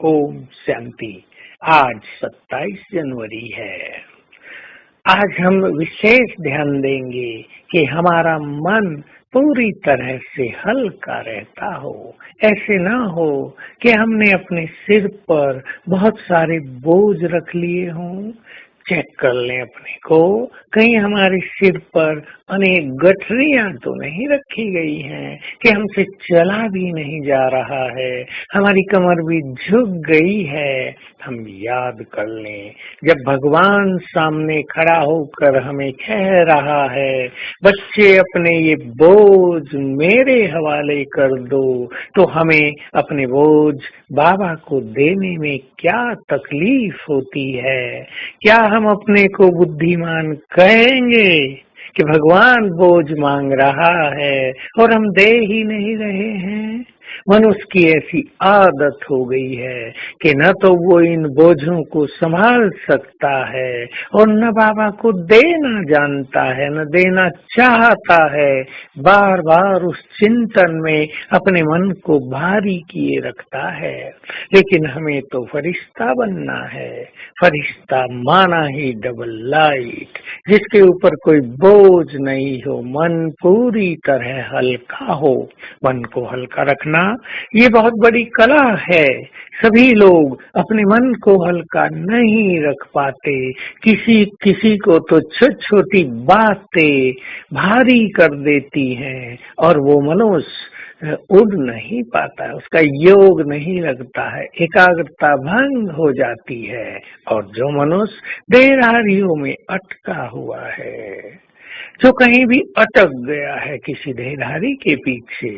ओम शांति। आज 27 जनवरी है। आज हम विशेष ध्यान देंगे कि हमारा मन पूरी तरह से हल्का रहता हो। ऐसे ना हो कि हमने अपने सिर पर बहुत सारे बोझ रख लिए हों। चेक कर लें अपने को, कहीं हमारे सिर पर अनेक गठरियां तो नहीं रखी गई हैं कि हमसे चला भी नहीं जा रहा है, हमारी कमर भी झुक गई है। हम याद कर लें, जब भगवान सामने खड़ा होकर हमें कह रहा है, बच्चे अपने ये बोझ मेरे हवाले कर दो, तो हमें अपने बोझ बाबा को देने में क्या तकलीफ होती है। क्या हम अपने को बुद्धिमान कहेंगे कि भगवान बोझ मांग रहा है और हम दे ही नहीं रहे हैं। मनुष्य की ऐसी आदत हो गई है कि न तो वो इन बोझों को संभाल सकता है और न बाबा को देना जानता है, न देना चाहता है। बार बार उस चिंतन में अपने मन को भारी किए रखता है। लेकिन हमें तो फरिश्ता बनना है। फरिश्ता माना ही डबल लाइट, जिसके ऊपर कोई बोझ नहीं हो, मन पूरी तरह हल्का हो। मन को हल्का रखना ये बहुत बड़ी कला है। सभी लोग अपने मन को हल्का नहीं रख पाते। किसी किसी को तो छोटी छोटी बातें भारी कर देती हैं और वो मनुष्य उड़ नहीं पाता, उसका योग नहीं लगता है, एकाग्रता भंग हो जाती है। और जो मनुष्य देहधारियों में अटका हुआ है, जो कहीं भी अटक गया है किसी देहधारी के पीछे,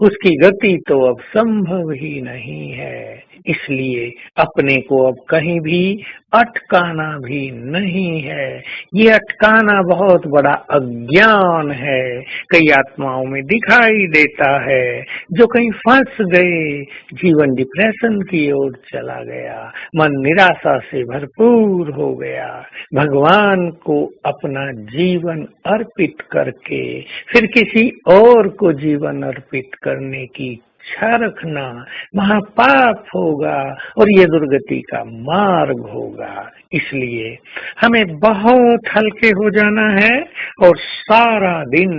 उसकी गति तो अब संभव ही नहीं है। इसलिए अपने को अब कहीं भी अटकाना भी नहीं है। ये अटकाना बहुत बड़ा अज्ञान है। कई आत्माओं में दिखाई देता है जो कहीं फंस गए, जीवन डिप्रेशन की ओर चला गया, मन निराशा से भरपूर हो गया। भगवान को अपना जीवन अर्पित करके फिर किसी और को जीवन अर्पित करने की इच्छा रखना महापाप होगा और ये दुर्गति का मार्ग होगा। इसलिए हमें बहुत हल्के हो जाना है और सारा दिन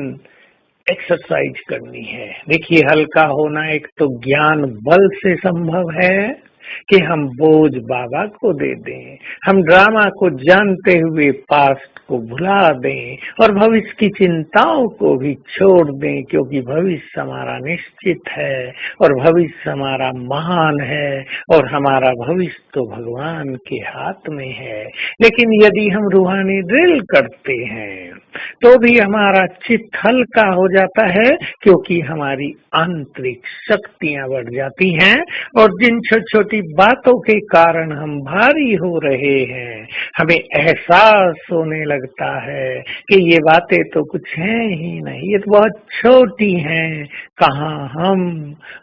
एक्सरसाइज करनी है। देखिए, हल्का होना एक तो ज्ञान बल से संभव है कि हम बोझ बाबा को दे दें, हम ड्रामा को जानते हुए पास्ट को भुला दें और भविष्य की चिंताओं को भी छोड़ दें, क्योंकि भविष्य हमारा निश्चित है और भविष्य हमारा महान है और हमारा भविष्य तो भगवान के हाथ में है। लेकिन यदि हम रूहानी ड्रिल करते हैं तो भी हमारा चित्त हल्का हो जाता है, क्योंकि हमारी आंतरिक शक्तियां बढ़ जाती हैं और जिन छोटी छोटी बातों के कारण हम भारी हो रहे हैं, हमें एहसास होने लगता है कि ये बातें तो कुछ हैं ही नहीं, ये तो बहुत छोटी हैं। कहाँ हम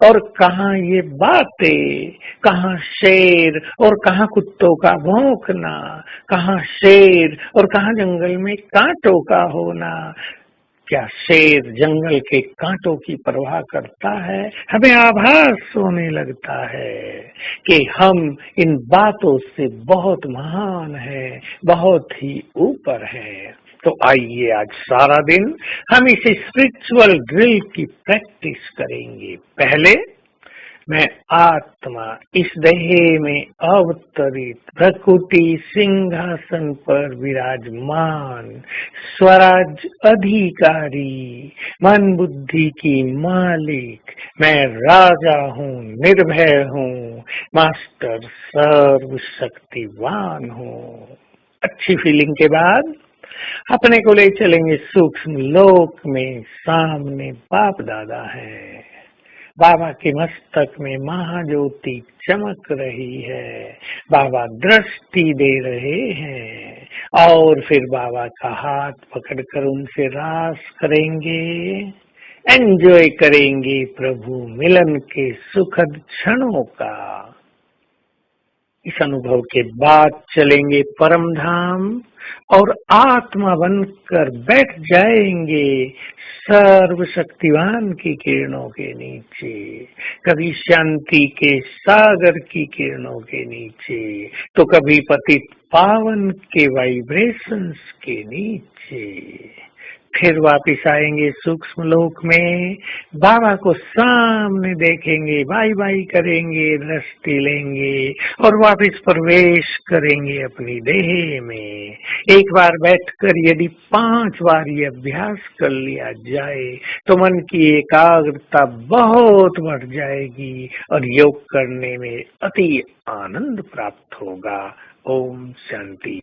और कहाँ ये बातें, कहाँ शेर और कहाँ कुत्तों का भौंकना, कहाँ शेर और कहाँ जंगल में कांटों का होना। क्या शेर जंगल के कांटों की परवाह करता है? हमें आभास होने लगता है कि हम इन बातों से बहुत महान हैं, बहुत ही ऊपर हैं। तो आइए आज सारा दिन हम इस स्पिरिचुअल ड्रिल की प्रैक्टिस करेंगे। पहले मैं आत्मा इस देह में अवतरित प्रकृति सिंहासन पर विराजमान स्वराज अधिकारी मन बुद्धि की मालिक, मैं राजा हूँ, निर्भय हूँ, मास्टर सर्व शक्तिवान हूँ। अच्छी फीलिंग के बाद अपने को ले चलेंगे सूक्ष्म लोक में। सामने बाप दादा है, बाबा के मस्तक में महाज्योति चमक रही है, बाबा दृष्टि दे रहे हैं और फिर बाबा का हाथ पकड़कर उनसे रास करेंगे, एंजॉय करेंगे प्रभु मिलन के सुखद क्षणों का। इस अनुभव के बाद चलेंगे परम धाम और आत्मा बनकर बैठ जाएंगे सर्वशक्तिवान की किरणों के नीचे, कभी शांति के सागर की किरणों के नीचे, तो कभी पतित पावन के वाइब्रेशंस के नीचे। फिर वापिस आएंगे सूक्ष्म लोक में, बाबा को सामने देखेंगे, बाई बाई करेंगे, दृष्टि लेंगे और वापिस प्रवेश करेंगे अपनी देह में। एक बार बैठकर यदि 5 बार ये अभ्यास कर लिया जाए तो मन की एकाग्रता बहुत बढ़ जाएगी और योग करने में अति आनंद प्राप्त होगा। ओम शांति।